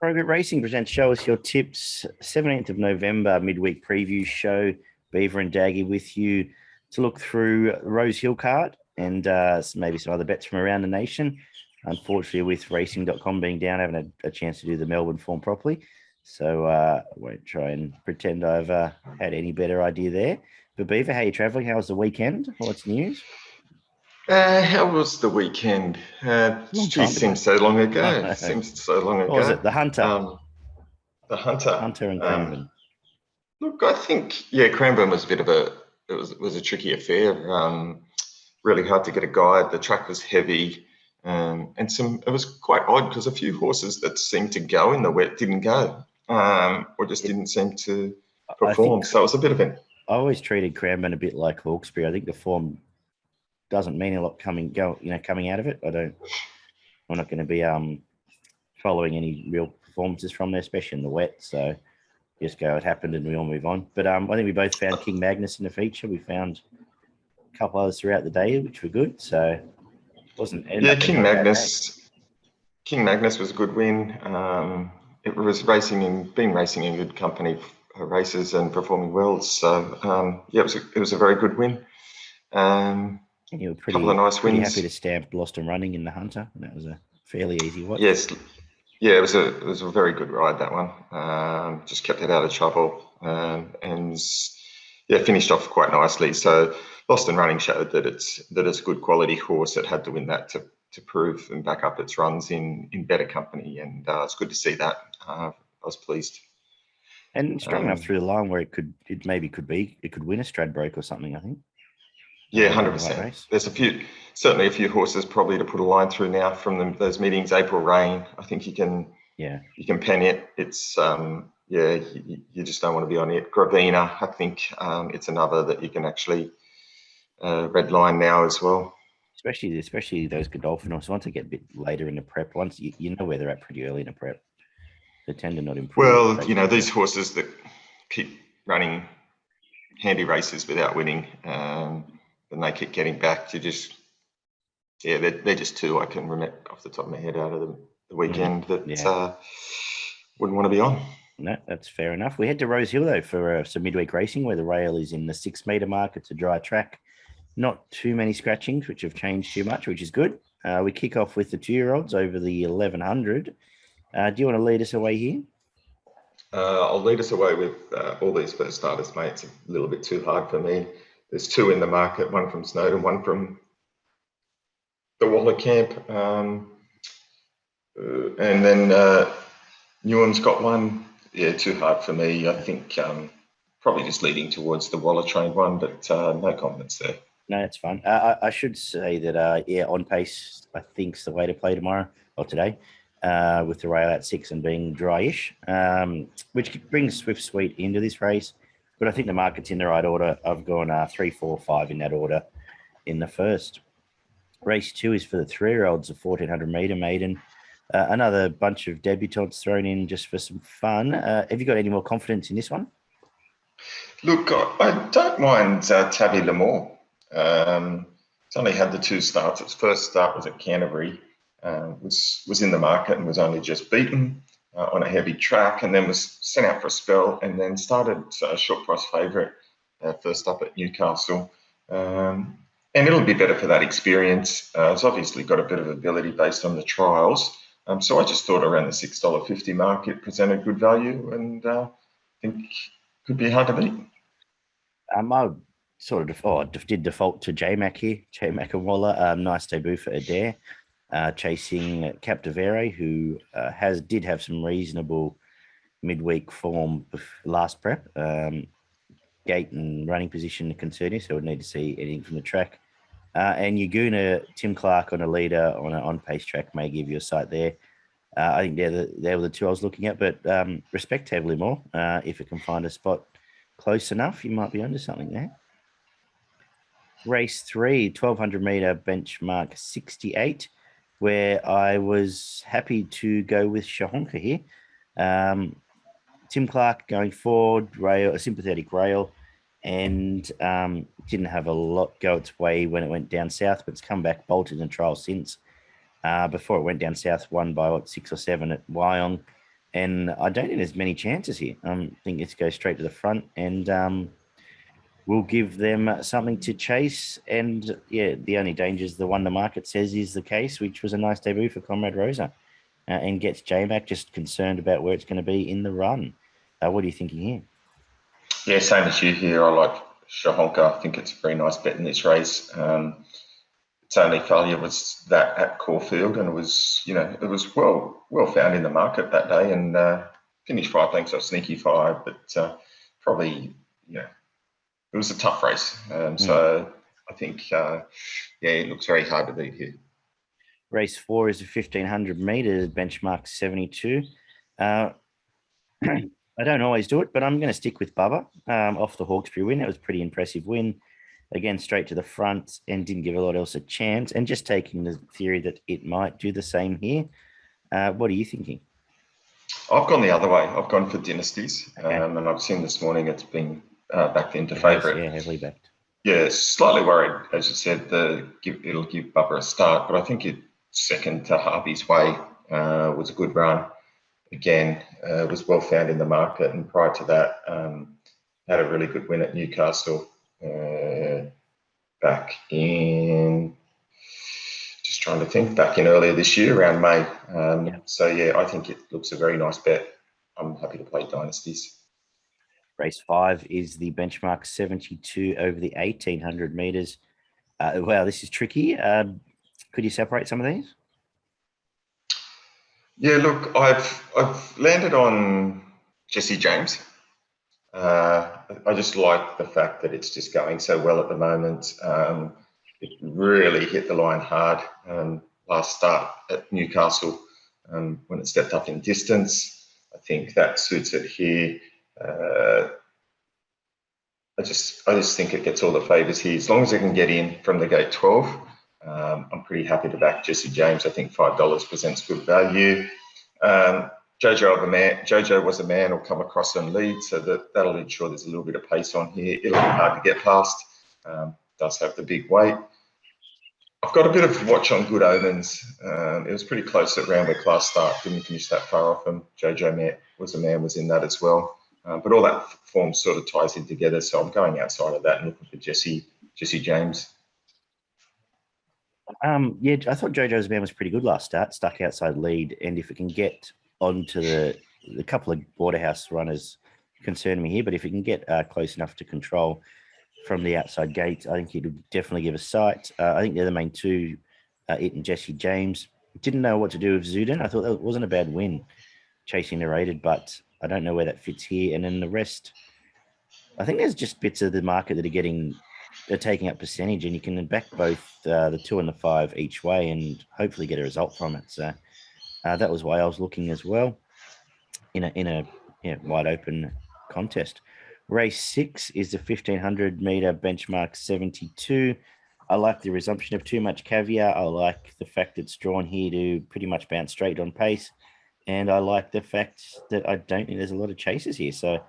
Progress Racing presents Show Us Your Tips, 17th of November, midweek preview show. Beaver and Daggy with you to look through Rosehill card and maybe some other bets from around the nation. Unfortunately, with racing.com being down, I haven't had a chance to do the Melbourne form properly. So I won't try and pretend I've had any better idea there. But Beaver, how are you travelling? How was the weekend? What's news? How was the weekend? Seems so long ago. Seems so long ago. What was it? The Hunter? The Hunter. Hunter and Cranbourne. Look, I think, Cranbourne was it was a tricky affair. Really hard to get a guide. The track was heavy. It was quite odd because a few horses that seemed to go in the wet didn't go, or just didn't seem to perform. So it was a bit of I always treated Cranbourne a bit like Hawkesbury. I think the form doesn't mean a lot coming out of it. I'm not going to be following any real performances from there, especially in the wet. So just go, it happened, and we all move on. But I think we both found King Magnus in the feature. We found a couple others throughout the day, which were good. So it wasn't. King Magnus. King Magnus was a good win. It was been racing in good company races and performing well. So it was a very good win. And you were pretty happy to stamp Lost and Running in the Hunter. That was a fairly easy watch. Yes. Yeah, it was a very good ride, that one. Just kept it out of trouble. Finished off quite nicely. So Lost and Running showed that it's a good quality horse. It had to win that to prove and back up its runs in better company. And it's good to see that. I was pleased. And strong enough through the line where it could win a Stradbroke or something, I think. Yeah, 100%. There's certainly a few horses probably to put a line through now from those meetings. April Rain, I think you can pen it. It's you just don't want to be on it. Gravina, I think it's another that you can actually red line now as well. Especially those Godolphin horses. Once they get a bit later in the prep, once you know where they're at pretty early in the prep, they tend to not improve. Well, these horses that keep running handy races without winning. And they keep getting back to they're just two I can remember off the top of my head out of the weekend that wouldn't want to be on. No, that's fair enough. We head to Rosehill though for some midweek racing where the rail is in the 6 metre mark. It's a dry track. Not too many scratchings, which have changed too much, which is good. We kick off with the 2-year-olds over the 1100. Do you want to lead us away here? I'll lead us away with all these first starters, mate. It's a little bit too hard for me. There's 2 in the market, one from Snowden, one from the Waller camp. And then Newham's got one. Yeah, too hard for me. I think probably just leading towards the Waller trained one, but no comments there. No, that's fine. I should say that, on pace, I think is the way to play tomorrow or today with the rail at 6 and being dryish, which brings Swift Sweet into this race. But I think the market's in the right order. I've gone 3, 4, 5 in that order in the first. Race 2 is for the 3-year-olds, a 1,400 metre maiden. Another bunch of debutants thrown in just for some fun. Have you got any more confidence in this one? Look, I don't mind Tabby Lamore. It's only had the 2 starts. Its first start was at Canterbury. Was in the market and was only just beaten on a heavy track, and then was sent out for a spell, and then started short price favourite first up at Newcastle. And it'll be better for that experience. It's obviously got a bit of ability based on the trials. So I just thought around the $6.50 mark it presented good value, and I think could be hard to beat. I sort of did default to J-Mac here, J-Mac and Waller. Nice debut for Adair. Chasing Captivere, who did have some reasonable midweek form last prep. Gate and running position to concern you, so we'd need to see anything from the track. And Yaguna, Tim Clark on a leader on an on-pace track may give you a sight there. I think they were the 2 I was looking at, but respect heavily more. If it can find a spot close enough, you might be onto something there. Race 3, 1,200 metre benchmark 68. Where I was happy to go with Shahonka here. Tim Clark going forward, a sympathetic rail, and didn't have a lot go its way when it went down south, but it's come back, bolted in trial since. Before it went down south, won by 6 or 7 at Wyong. And I don't think there's many chances here. I think it's go straight to the front, and we'll give them something to chase. And yeah, the only danger is the one the market says is the case, which was a nice debut for Comrade Rosa, and gets JMac just concerned about where it's going to be in the run. What are you thinking here? Yeah, same as you here. I like Shahonka. I think it's a very nice bet in this race. Its only failure was that at Caulfield, and it was, it was well found in the market that day, and finished 5 lengths off Sneaky Five, but probably, it was a tough race. So I think, it looks very hard to beat here. Race 4 is a 1,500 meters, benchmark 72. I don't always do it, but I'm going to stick with Bubba off the Hawkesbury win. That was a pretty impressive win. Again, straight to the front and didn't give a lot else a chance. And just taking the theory that it might do the same here. What are you thinking? I've gone the other way. I've gone for Dynasties. Okay. And I've seen this morning it's been backed into favourite. Yeah, heavily backed. Yeah, slightly worried, as you said, it'll give Bubba a start, but I think it second to Harvey's Way was a good run. Again, was well found in the market, and prior to that, had a really good win at Newcastle back in, just trying to think, back in earlier this year, around May. So, yeah, I think it looks a very nice bet. I'm happy to play Dynasties. Race 5 is the benchmark 72 over the 1,800 meters. Wow, this is tricky. Could you separate some of these? Yeah, look, I've landed on Jesse James. I just like the fact that it's just going so well at the moment. It really hit the line hard last start at Newcastle when it stepped up in distance. I think that suits it here. I just think it gets all the favours here. As long as it can get in from the gate 12, I'm pretty happy to back Jesse James. I think $5 presents good value. Jojo was a man who'll come across and lead, so that'll ensure there's a little bit of pace on here. It'll be hard to get past. Does have the big weight. I've got a bit of watch on Good Omens. It was pretty close at Randwick last start. Didn't finish that far off him. Jojo was in that as well. But all that form sort of ties in together. So I'm going outside of that and looking for Jesse James. Yeah, I thought Jojo's man was pretty good last start, stuck outside lead. And if it can get onto the couple of Borderhouse runners concern me here, but if it can get close enough to control from the outside gate, I think it'll definitely give a sight. I think they're the main two, it and Jesse James. Didn't know what to do with Zuden. I thought that wasn't a bad win, chasing the rated, but I don't know where that fits here. And then the rest, I think there's just bits of the market that are taking up percentage, and you can back both the 2 and the 5 each way and hopefully get a result from it. So that was why I was looking as well in a wide open contest. Race 6 is the 1,500 meter benchmark 72. I like the resumption of Too Much Caviar. I like the fact it's drawn here to pretty much bounce straight on pace. And I like the fact that I don't think there's a lot of chases here. So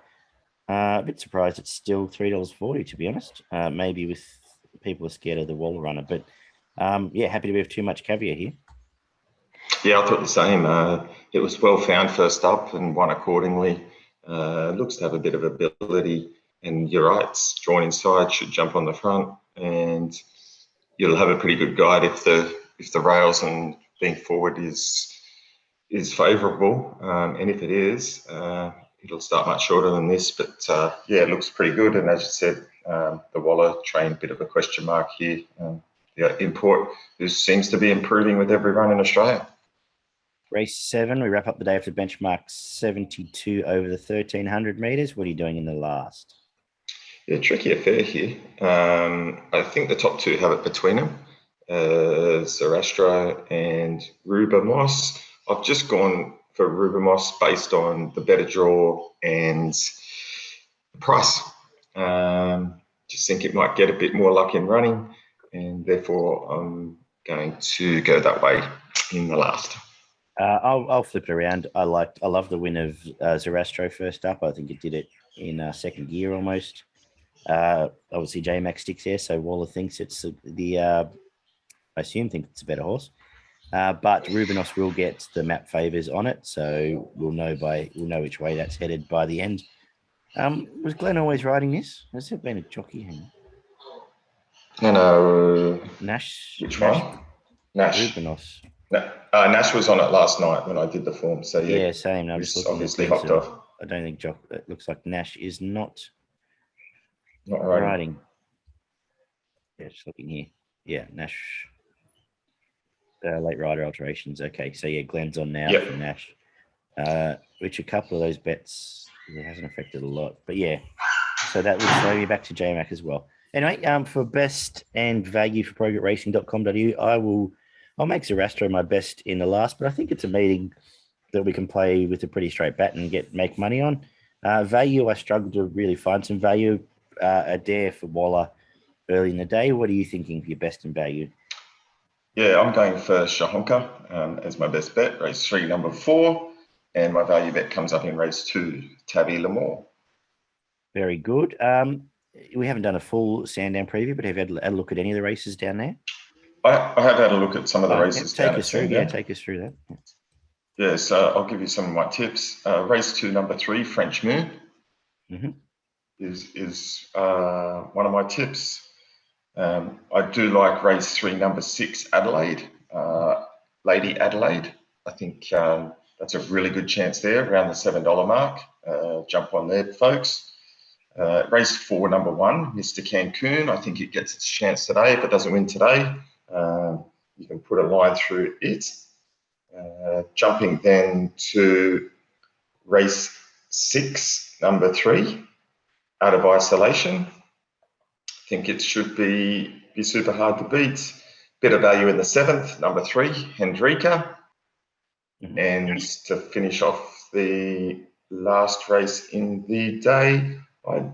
a bit surprised it's still $3.40, to be honest. Maybe with people are scared of the wall runner. But happy to be with Too Much Caviar here. Yeah, I thought the same. It was well found first up and won accordingly. Looks to have a bit of ability. And you're right, it's drawn inside, should jump on the front. And you'll have a pretty good guide if the rails and being forward is favourable, and if it is, it'll start much shorter than this. But it looks pretty good. And as you said, the Waller train, bit of a question mark here. The import who seems to be improving with every run in Australia. Race 7, we wrap up the day after benchmark 72 over the 1,300 meters. What are you doing in the last? Yeah, tricky affair here. I think the top two have it between them, Zarastro and Ruba Moss. I've just gone for Ruba Moss based on the better draw and the price. Just think it might get a bit more luck in running, and therefore I'm going to go that way in the last. I'll flip it around. I love the win of Zarastro first up. I think it did it in second gear almost. Obviously, JMac sticks here, so Waller thinks it's I assume thinks it's a better horse. But Rubenos will get the map favors on it, so we'll know which way that's headed by the end. Was Glenn always riding this? Has there been a jockey? Hang on. No. Nash. Which one? Nash. Rubenos. Nash was on it last night when I did the form. So Yeah, same. I'm just he's looking obviously at things. hopped off. I don't think it looks like Nash is not riding. riding. Yeah, just looking here. Yeah, Nash. Late rider alterations. Okay, so yeah, Glenn's on now for Nash. Which a couple of those bets it hasn't affected a lot, but yeah. So that would throw me back to JMac as well. Anyway, for best and value for progretracing.com.au, I'll make Zerastro my best in the last, but I think it's a meeting that we can play with a pretty straight bat and make money on. Value, I struggled to really find some value. A dare for Waller early in the day. What are you thinking for your best and value? Yeah, I'm going for Shahonka as my best bet. Race 3, number 4. And my value bet comes up in race 2, Tabby Lamore. Very good. We haven't done a full Sandown preview, but have you had a look at any of the races down there? I have had a look at some of the races down at Sandown. Yeah, take us through that. Yeah, so I'll give you some of my tips. Race 2, number 3, French Moon, is one of my tips. I do like race 3, number 6, Adelaide, Lady Adelaide. I think that's a really good chance there, around the $7 mark. Jump on there, folks. Race 4, number 1, Mr. Cancun. I think it gets its chance today. If it doesn't win today, you can put a line through it. Jumping then to race 6, number 3, Out of Isolation. I think it should be super hard to beat. Bit of value in the 7th, number 3, Hendrika. And to finish off the last race in the day, I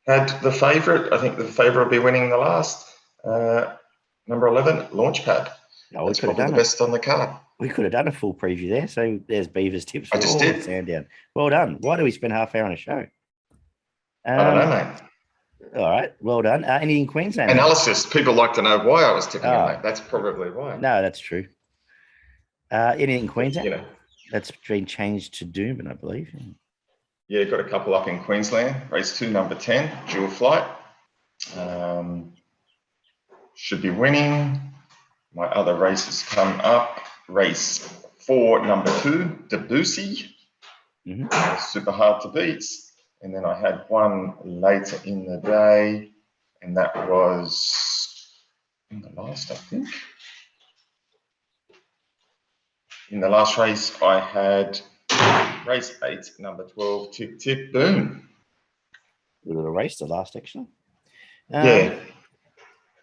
had the favourite. I think the favourite will be winning the last. Number 11, Launchpad. No, that's probably the best on the card. We could have done a full preview there. So there's Beaver's tips for all of Sandown. Well done. Why do we spend half hour on a show? I don't know, mate. All right, well done. Anything in Queensland? Analysis. People like to know why I was tipping him, mate. That's probably why. No, that's true. Anything in Queensland? That's been changed to Doomben, I believe. Yeah, got a couple up in Queensland. Race 2, number 10, Dual Flight. Should be winning. My other races come up. Race 4, number 2, Debussy. Super hard to beat. And then I had one later in the day, and that was in the last, I think. In the last race, I had race 8, number 12, Tick Tick Boom. A little race, the last actually. Yeah.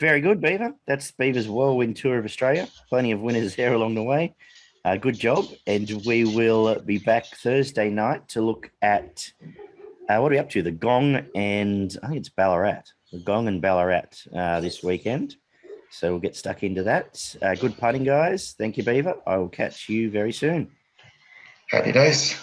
Very good, Beaver. That's Beaver's whirlwind tour of Australia. Plenty of winners there along the way. Good job. And we will be back Thursday night to look at what are we up to? The Gong and I think it's Ballarat. The Gong and Ballarat this weekend. So we'll get stuck into that. Good punting, guys. Thank you, Beaver. I will catch you very soon. Happy days.